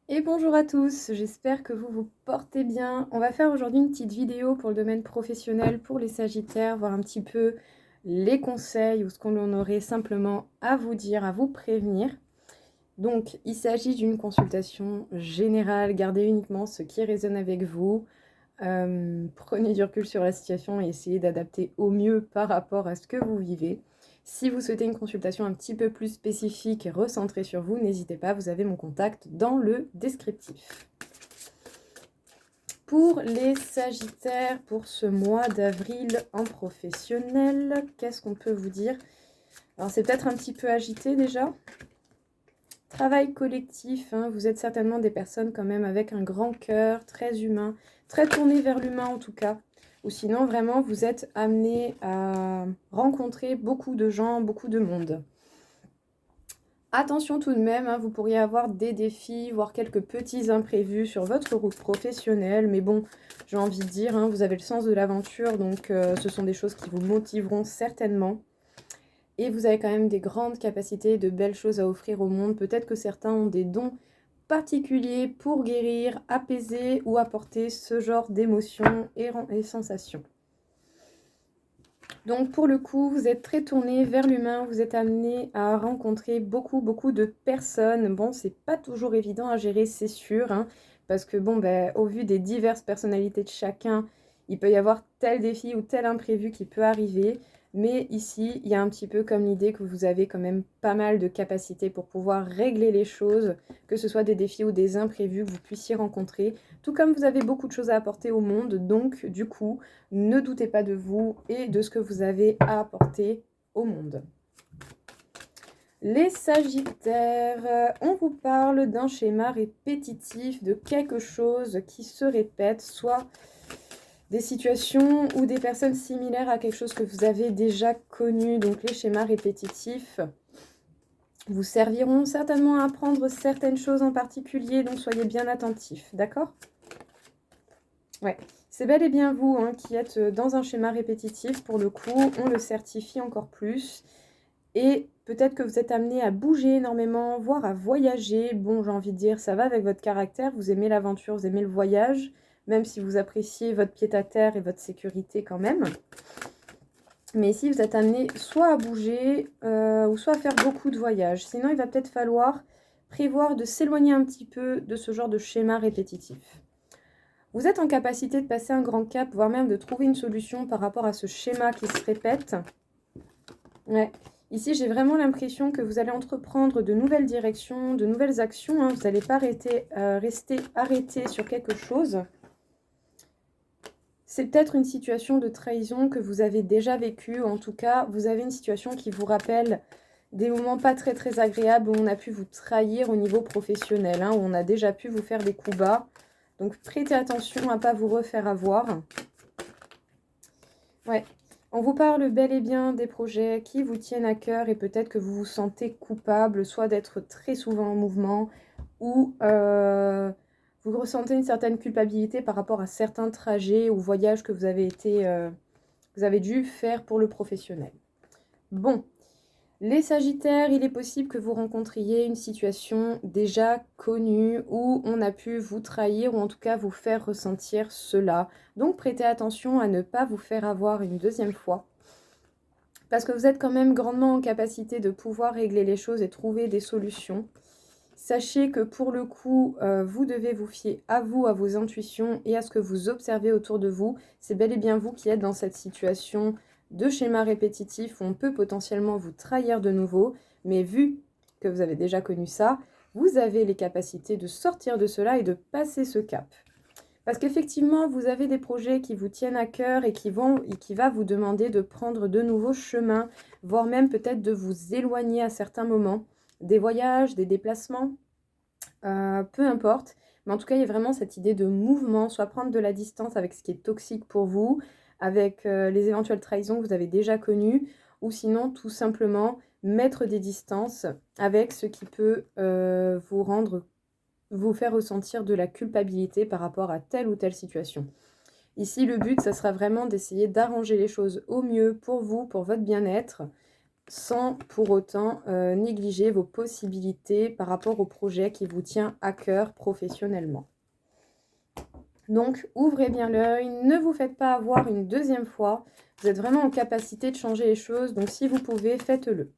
Et bonjour à tous, j'espère que vous vous portez bien. On va faire aujourd'hui une petite vidéo pour le domaine professionnel, pour les Sagittaires, voir un petit peu les conseils ou ce qu'on aurait simplement à vous dire, à vous prévenir. Donc, il s'agit d'une consultation générale, gardez uniquement ce qui résonne avec vous. Prenez du recul sur la situation et essayez d'adapter au mieux par rapport à ce que vous vivez. Si vous souhaitez une consultation un petit peu plus spécifique et recentrée sur vous, n'hésitez pas, vous avez mon contact dans le descriptif. Pour les Sagittaires, pour ce mois d'avril en professionnel, qu'est-ce qu'on peut vous dire? Alors c'est peut-être un petit peu agité déjà. Travail collectif, hein, vous êtes certainement des personnes quand même avec un grand cœur, très humain, très tourné vers l'humain en tout cas. Ou sinon vraiment vous êtes amené à rencontrer beaucoup de gens, beaucoup de monde. Attention tout de même, hein, vous pourriez avoir des défis, voire quelques petits imprévus sur votre route professionnelle. Mais bon, j'ai envie de dire, hein, vous avez le sens de l'aventure, donc ce sont des choses qui vous motiveront certainement. Et vous avez quand même des grandes capacités, de belles choses à offrir au monde. Peut-être que certains ont des dons particuliers pour guérir, apaiser ou apporter ce genre d'émotions et sensations. Donc pour le coup, vous êtes très tourné vers l'humain, vous êtes amené à rencontrer beaucoup de personnes. Bon, c'est pas toujours évident à gérer, c'est sûr, hein, parce que bon, ben, au vu des diverses personnalités de chacun, il peut y avoir tel défi ou tel imprévu qui peut arriver. Mais ici, il y a un petit peu comme l'idée que vous avez quand même pas mal de capacités pour pouvoir régler les choses, que ce soit des défis ou des imprévus que vous puissiez rencontrer. Tout comme vous avez beaucoup de choses à apporter au monde, donc du coup, ne doutez pas de vous et de ce que vous avez à apporter au monde. Les Sagittaires, on vous parle d'un schéma répétitif, de quelque chose qui se répète, soit des situations ou des personnes similaires à quelque chose que vous avez déjà connu. Donc les schémas répétitifs vous serviront certainement à apprendre certaines choses en particulier, donc soyez bien attentifs, d'accord ? Ouais, c'est bel et bien vous hein, qui êtes dans un schéma répétitif. Pour le coup, on le certifie encore plus. Et peut-être que vous êtes amené à bouger énormément, voire à voyager. Bon, j'ai envie de dire, ça va avec votre caractère. Vous aimez l'aventure, vous aimez le voyage, même si vous appréciez votre pied-à-terre et votre sécurité quand même. Mais ici, vous êtes amené soit à bouger ou soit à faire beaucoup de voyages. Sinon, il va peut-être falloir prévoir de s'éloigner un petit peu de ce genre de schéma répétitif. Vous êtes en capacité de passer un grand cap, voire même de trouver une solution par rapport à ce schéma qui se répète. Ouais. Ici, j'ai vraiment l'impression que vous allez entreprendre de nouvelles directions, de nouvelles actions. Hein. Vous n'allez pas rester arrêté sur quelque chose. C'est peut-être une situation de trahison que vous avez déjà vécue. En tout cas, vous avez une situation qui vous rappelle des moments pas très agréables où on a pu vous trahir au niveau professionnel, hein, où on a déjà pu vous faire des coups bas. Donc, prêtez attention à ne pas vous refaire avoir. Ouais. On vous parle bel et bien des projets qui vous tiennent à cœur et peut-être que vous vous sentez coupable, soit d'être très souvent en mouvement ou vous ressentez une certaine culpabilité par rapport à certains trajets ou voyages que vous avez dû faire pour le professionnel. Bon, les Sagittaires, il est possible que vous rencontriez une situation déjà connue où on a pu vous trahir ou en tout cas vous faire ressentir cela. Donc prêtez attention à ne pas vous faire avoir une deuxième fois. Parce que vous êtes quand même grandement en capacité de pouvoir régler les choses et trouver des solutions. Sachez que pour le coup, vous devez vous fier à vous, à vos intuitions et à ce que vous observez autour de vous. C'est bel et bien vous qui êtes dans cette situation de schéma répétitif où on peut potentiellement vous trahir de nouveau. Mais vu que vous avez déjà connu ça, vous avez les capacités de sortir de cela et de passer ce cap. Parce qu'effectivement, vous avez des projets qui vous tiennent à cœur et qui va vous demander de prendre de nouveaux chemins, voire même peut-être de vous éloigner à certains moments, des voyages, des déplacements, peu importe. Mais en tout cas, il y a vraiment cette idée de mouvement, soit prendre de la distance avec ce qui est toxique pour vous, avec les éventuelles trahisons que vous avez déjà connues, ou sinon tout simplement mettre des distances avec ce qui peut vous faire ressentir de la culpabilité par rapport à telle ou telle situation. Ici, le but, ça sera vraiment d'essayer d'arranger les choses au mieux pour vous, pour votre bien-être, sans pour autant négliger vos possibilités par rapport au projet qui vous tient à cœur professionnellement. Donc, ouvrez bien l'œil, ne vous faites pas avoir une deuxième fois. Vous êtes vraiment en capacité de changer les choses, donc si vous pouvez, faites-le.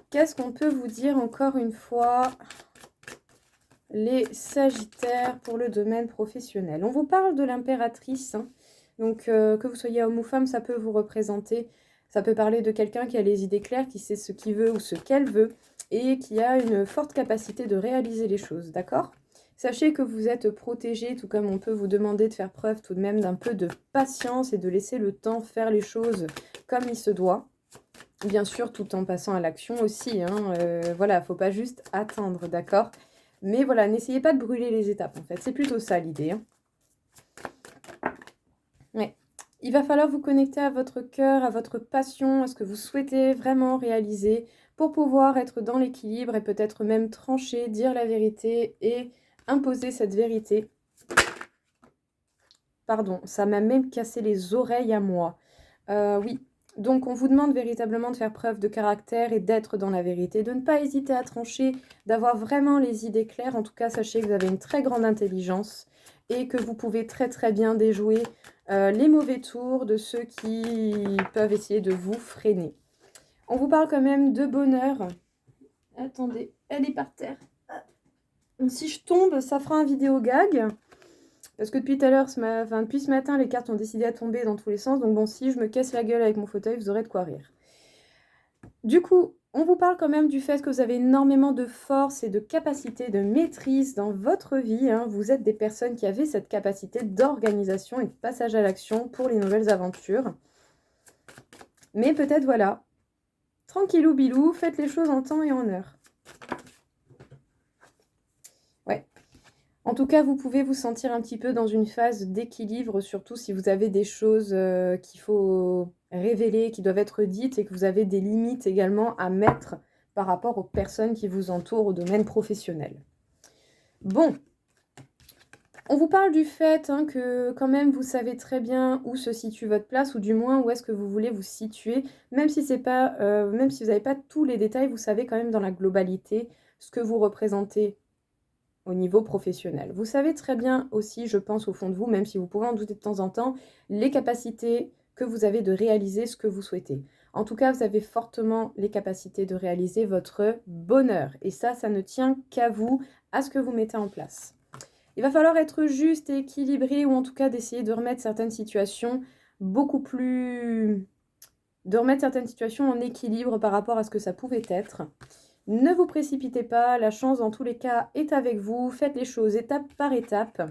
Qu'est-ce qu'on peut vous dire encore une fois, les Sagittaires, pour le domaine professionnel? On vous parle de l'impératrice, hein. Donc, que vous soyez homme ou femme, ça peut vous représenter. Ça peut parler de quelqu'un qui a les idées claires, qui sait ce qu'il veut ou ce qu'elle veut, et qui a une forte capacité de réaliser les choses, d'accord? Sachez que vous êtes protégé, tout comme on peut vous demander de faire preuve tout de même d'un peu de patience et de laisser le temps faire les choses comme il se doit. Bien sûr, tout en passant à l'action aussi, hein. Voilà, faut pas juste attendre, d'accord? Mais voilà, n'essayez pas de brûler les étapes, en fait. C'est plutôt ça l'idée, hein. Ouais. Il va falloir vous connecter à votre cœur, à votre passion, à ce que vous souhaitez vraiment réaliser pour pouvoir être dans l'équilibre et peut-être même trancher, dire la vérité et imposer cette vérité. Pardon, ça m'a même cassé les oreilles à moi. Oui, donc on vous demande véritablement de faire preuve de caractère et d'être dans la vérité, de ne pas hésiter à trancher, d'avoir vraiment les idées claires. En tout cas, sachez que vous avez une très grande intelligence et que vous pouvez très très bien déjouer les mauvais tours de ceux qui peuvent essayer de vous freiner. On vous parle quand même de bonheur. Attendez, elle est par terre. Si je tombe, ça fera un vidéo gag. Parce que depuis tout à l'heure, depuis ce matin, les cartes ont décidé à tomber dans tous les sens. Donc bon, si je me casse la gueule avec mon fauteuil, vous aurez de quoi rire. Du coup, on vous parle quand même du fait que vous avez énormément de force et de capacité de maîtrise dans votre vie, hein. Vous êtes des personnes qui avaient cette capacité d'organisation et de passage à l'action pour les nouvelles aventures. Mais peut-être, voilà, tranquillou bilou, faites les choses en temps et en heure. Ouais. En tout cas, vous pouvez vous sentir un petit peu dans une phase d'équilibre, surtout si vous avez des choses qu'il faut révéler, qui doivent être dites et que vous avez des limites également à mettre par rapport aux personnes qui vous entourent au domaine professionnel. Bon, on vous parle du fait que quand même vous savez très bien où se situe votre place ou du moins où est-ce que vous voulez vous situer, même si c'est pas, même si vous n'avez pas tous les détails, vous savez quand même dans la globalité ce que vous représentez au niveau professionnel. Vous savez très bien aussi, je pense au fond de vous, même si vous pouvez en douter de temps en temps, les capacités que vous avez de réaliser ce que vous souhaitez. En tout cas, vous avez fortement les capacités de réaliser votre bonheur. Et ça ne tient qu'à vous, à ce que vous mettez en place. Il va falloir être juste et équilibré, ou en tout cas d'essayer de remettre certaines situations beaucoup plus... de remettre certaines situations en équilibre par rapport à ce que ça pouvait être. Ne vous précipitez pas, la chance dans tous les cas est avec vous. Faites les choses étape par étape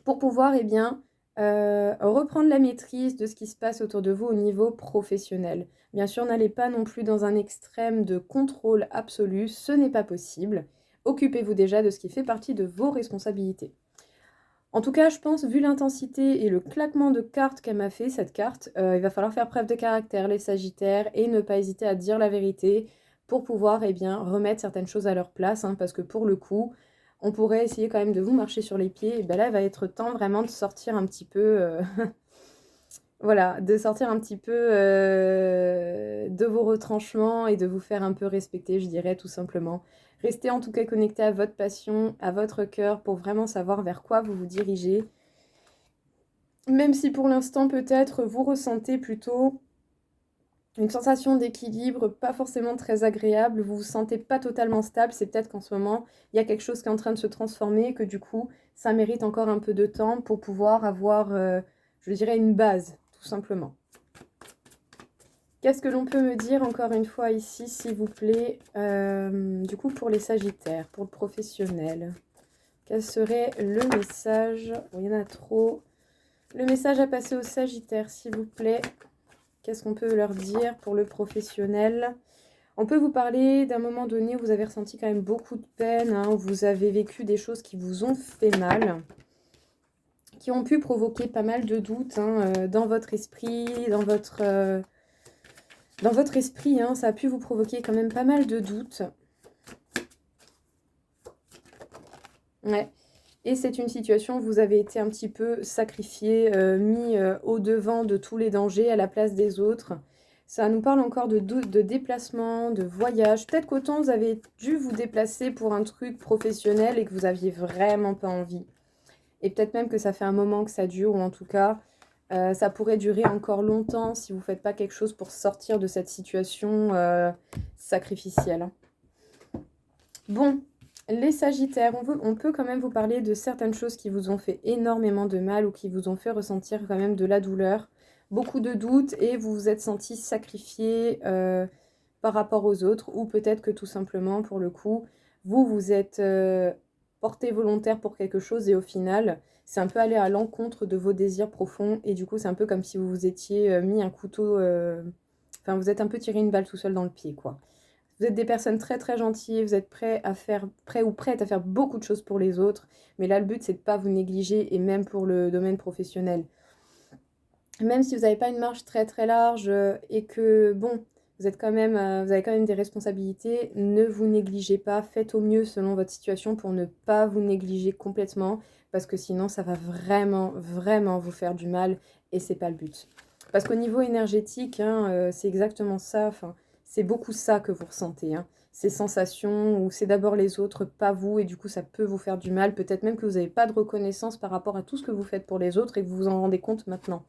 pour pouvoir reprendre la maîtrise de ce qui se passe autour de vous au niveau professionnel. Bien sûr, n'allez pas non plus dans un extrême de contrôle absolu, ce n'est pas possible. Occupez-vous déjà de ce qui fait partie de vos responsabilités. En tout cas, je pense, vu l'intensité et le claquement de cartes qu'elle m'a fait, cette carte, il va falloir faire preuve de caractère, les Sagittaires, et ne pas hésiter à dire la vérité pour pouvoir remettre certaines choses à leur place, hein, parce que pour le coup, on pourrait essayer quand même de vous marcher sur les pieds, et là, il va être temps vraiment de sortir un petit peu... voilà, de sortir un petit peu de vos retranchements et de vous faire un peu respecter, je dirais, tout simplement. Restez en tout cas connecté à votre passion, à votre cœur, pour vraiment savoir vers quoi vous vous dirigez. Même si pour l'instant, peut-être, vous ressentez plutôt une sensation d'équilibre pas forcément très agréable, vous vous sentez pas totalement stable, c'est peut-être qu'en ce moment, il y a quelque chose qui est en train de se transformer et que du coup, ça mérite encore un peu de temps pour pouvoir avoir, je dirais, une base, tout simplement. Qu'est-ce que l'on peut me dire encore une fois ici, s'il vous plaît, du coup pour les Sagittaires, pour le professionnel? Quel serait le message? Il y en a trop. Le message à passer aux Sagittaires, s'il vous plaît. Qu'est-ce qu'on peut leur dire pour le professionnel? On peut vous parler d'un moment donné où vous avez ressenti quand même beaucoup de peine, où vous avez vécu des choses qui vous ont fait mal, qui ont pu provoquer pas mal de doutes dans votre esprit, dans votre esprit, ça a pu vous provoquer quand même pas mal de doutes. Ouais. Et c'est une situation où vous avez été un petit peu sacrifié, mis au-devant de tous les dangers à la place des autres. Ça nous parle encore de déplacement, de voyage. Peut-être qu'autant vous avez dû vous déplacer pour un truc professionnel et que vous aviez vraiment pas envie. Et peut-être même que ça fait un moment que ça dure, ou en tout cas, ça pourrait durer encore longtemps si vous ne faites pas quelque chose pour sortir de cette situation sacrificielle. Bon, les Sagittaires, on peut quand même vous parler de certaines choses qui vous ont fait énormément de mal ou qui vous ont fait ressentir quand même de la douleur, beaucoup de doutes et vous vous êtes senti sacrifié par rapport aux autres, ou peut-être que tout simplement, pour le coup, vous êtes porté volontaire pour quelque chose et au final, c'est un peu aller à l'encontre de vos désirs profonds et du coup, c'est un peu comme si vous vous étiez mis un couteau, enfin, vous êtes un peu tiré une balle tout seul dans le pied, quoi. Vous êtes des personnes très très gentilles, vous êtes prêts ou prêtes à faire beaucoup de choses pour les autres, mais là le but c'est de ne pas vous négliger et même pour le domaine professionnel. Même si vous n'avez pas une marge très très large et que bon, vous avez quand même des responsabilités, ne vous négligez pas, faites au mieux selon votre situation pour ne pas vous négliger complètement, parce que sinon ça va vraiment vraiment vous faire du mal et c'est pas le but. Parce qu'au niveau énergétique, hein, c'est exactement ça, enfin, c'est beaucoup ça que vous ressentez, hein. Ces sensations où c'est d'abord les autres, pas vous, et du coup ça peut vous faire du mal, peut-être même que vous n'avez pas de reconnaissance par rapport à tout ce que vous faites pour les autres et que vous vous en rendez compte maintenant.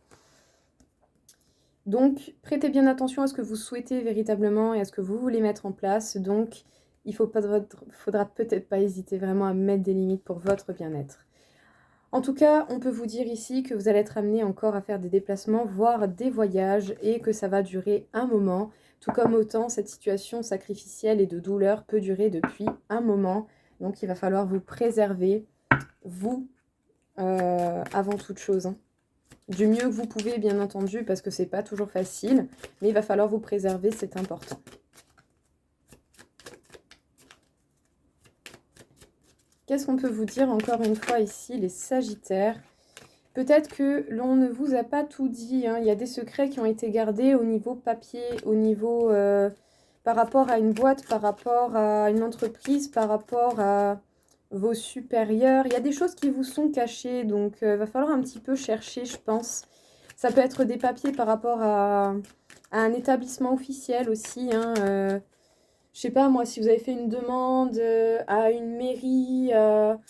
Donc, prêtez bien attention à ce que vous souhaitez véritablement et à ce que vous voulez mettre en place. Donc, faudra peut-être pas hésiter vraiment à mettre des limites pour votre bien-être. En tout cas, on peut vous dire ici que vous allez être amené encore à faire des déplacements, voire des voyages, et que ça va durer un moment. Tout comme autant cette situation sacrificielle et de douleur peut durer depuis un moment. Donc, il va falloir vous préserver, vous, avant toute chose, hein. Du mieux que vous pouvez, bien entendu, parce que c'est pas toujours facile, mais il va falloir vous préserver, c'est important. Qu'est-ce qu'on peut vous dire encore une fois ici, les Sagittaires? Peut-être que l'on ne vous a pas tout dit, hein. Il y a des secrets qui ont été gardés au niveau papier, au niveau par rapport à une boîte, par rapport à une entreprise, par rapport à vos supérieurs. Il y a des choses qui vous sont cachées, donc il va falloir un petit peu chercher, je pense. Ça peut être des papiers par rapport à un établissement officiel aussi, hein. Je sais pas, moi, si vous avez fait une demande à une mairie, enfin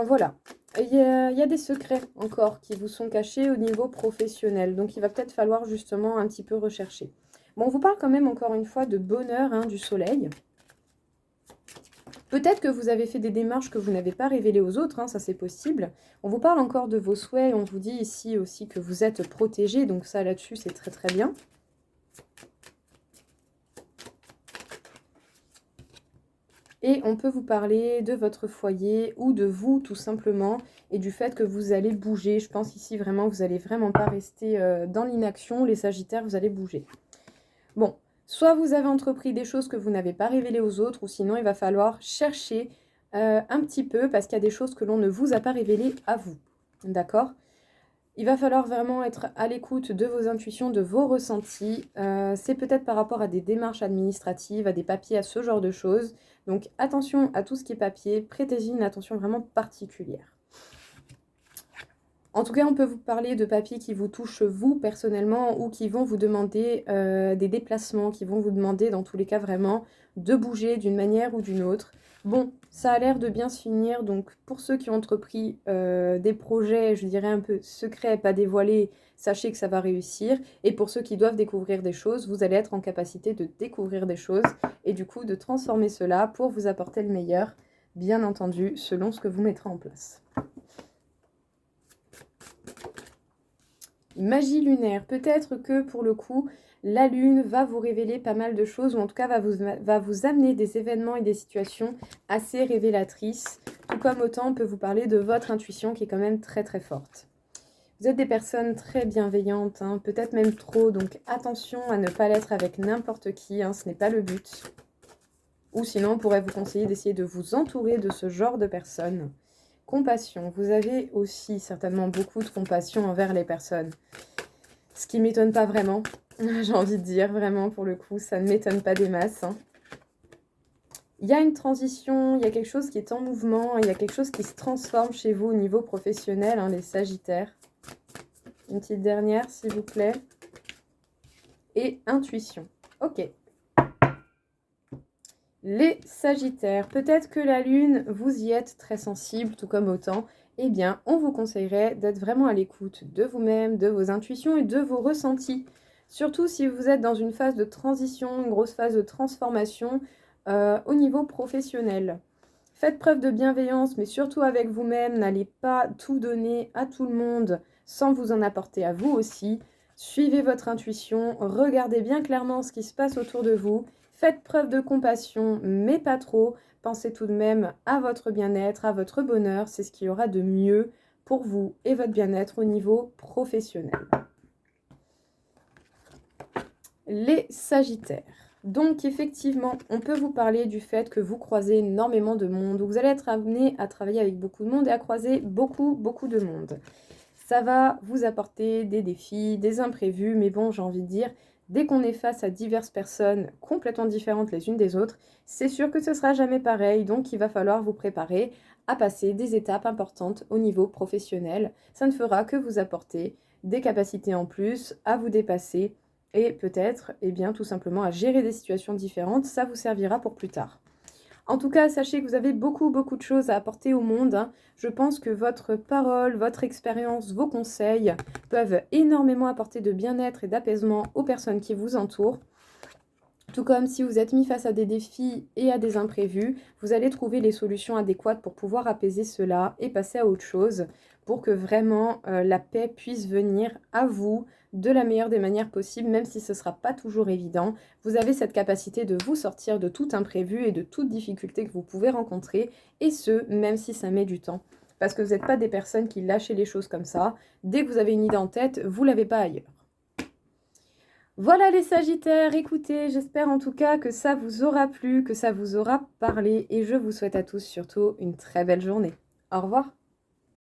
voilà. Il y a des secrets encore qui vous sont cachés au niveau professionnel. Donc, il va peut-être falloir justement un petit peu rechercher. Bon, on vous parle quand même encore une fois de bonheur, hein, du soleil. Peut-être que vous avez fait des démarches que vous n'avez pas révélées aux autres, hein, ça c'est possible. On vous parle encore de vos souhaits, on vous dit ici aussi que vous êtes protégé, donc ça là-dessus c'est très très bien. Et on peut vous parler de votre foyer ou de vous tout simplement et du fait que vous allez bouger. Je pense ici vraiment que vous n'allez vraiment pas rester dans l'inaction. Les Sagittaires, vous allez bouger. Bon, soit vous avez entrepris des choses que vous n'avez pas révélées aux autres ou sinon il va falloir chercher un petit peu parce qu'il y a des choses que l'on ne vous a pas révélées à vous. D'accord ? Il va falloir vraiment être à l'écoute de vos intuitions, de vos ressentis. C'est peut-être par rapport à des démarches administratives, à des papiers, à ce genre de choses. Donc attention à tout ce qui est papier, prêtez-y une attention vraiment particulière. En tout cas, on peut vous parler de papiers qui vous touchent vous personnellement ou qui vont vous demander des déplacements, qui vont vous demander dans tous les cas vraiment de bouger d'une manière ou d'une autre. Bon, ça a l'air de bien se finir, donc pour ceux qui ont entrepris des projets, je dirais un peu secrets, pas dévoilés, sachez que ça va réussir. Et pour ceux qui doivent découvrir des choses, vous allez être en capacité de découvrir des choses et du coup de transformer cela pour vous apporter le meilleur, bien entendu, selon ce que vous mettrez en place. Magie lunaire, peut-être que pour le coup, la lune va vous révéler pas mal de choses, ou en tout cas va vous amener des événements et des situations assez révélatrices, tout comme autant on peut vous parler de votre intuition qui est quand même très très forte. Vous êtes des personnes très bienveillantes, hein, peut-être même trop, donc attention à ne pas l'être avec n'importe qui, hein, ce n'est pas le but. Ou sinon, on pourrait vous conseiller d'essayer de vous entourer de ce genre de personnes. Compassion, vous avez aussi certainement beaucoup de compassion envers les personnes. Ce qui ne m'étonne pas vraiment, j'ai envie de dire, vraiment pour le coup, ça ne m'étonne pas des masses, hein. Il y a une transition, il y a quelque chose qui est en mouvement, il y a quelque chose qui se transforme chez vous au niveau professionnel, hein, les Sagittaires. Une petite dernière, s'il vous plaît. Et intuition. Ok. Les Sagittaires, peut-être que la Lune, vous y êtes très sensible, tout comme autant. Eh bien, on vous conseillerait d'être vraiment à l'écoute de vous-même, de vos intuitions et de vos ressentis. Surtout si vous êtes dans une phase de transition, une grosse phase de transformation au niveau professionnel. Faites preuve de bienveillance, mais surtout avec vous-même. N'allez pas tout donner à tout le monde sans vous en apporter à vous aussi. Suivez votre intuition, regardez bien clairement ce qui se passe autour de vous. Faites preuve de compassion, mais pas trop. Pensez tout de même à votre bien-être, à votre bonheur. C'est ce qu'il y aura de mieux pour vous et votre bien-être au niveau professionnel. Les Sagittaires. Donc effectivement, on peut vous parler du fait que vous croisez énormément de monde, vous allez être amené à travailler avec beaucoup de monde et à croiser beaucoup de monde. Ça va vous apporter des défis, des imprévus, mais bon, j'ai envie de dire, dès qu'on est face à diverses personnes complètement différentes les unes des autres, c'est sûr que ce sera jamais pareil, donc il va falloir vous préparer à passer des étapes importantes au niveau professionnel. Ça ne fera que vous apporter des capacités en plus, à vous dépasser, et peut-être, eh bien, tout simplement à gérer des situations différentes, ça vous servira pour plus tard. En tout cas, sachez que vous avez beaucoup de choses à apporter au monde, hein. Je pense que votre parole, votre expérience, vos conseils peuvent énormément apporter de bien-être et d'apaisement aux personnes qui vous entourent. Tout comme si vous êtes mis face à des défis et à des imprévus, vous allez trouver les solutions adéquates pour pouvoir apaiser cela et passer à autre chose, pour que vraiment la paix puisse venir à vous de la meilleure des manières possibles, même si ce ne sera pas toujours évident. Vous avez cette capacité de vous sortir de tout imprévu et de toute difficulté que vous pouvez rencontrer, et ce, même si ça met du temps. Parce que vous n'êtes pas des personnes qui lâchent les choses comme ça. Dès que vous avez une idée en tête, vous ne l'avez pas ailleurs. Voilà les Sagittaires, écoutez, j'espère en tout cas que ça vous aura plu, que ça vous aura parlé, et je vous souhaite à tous surtout une très belle journée. Au revoir.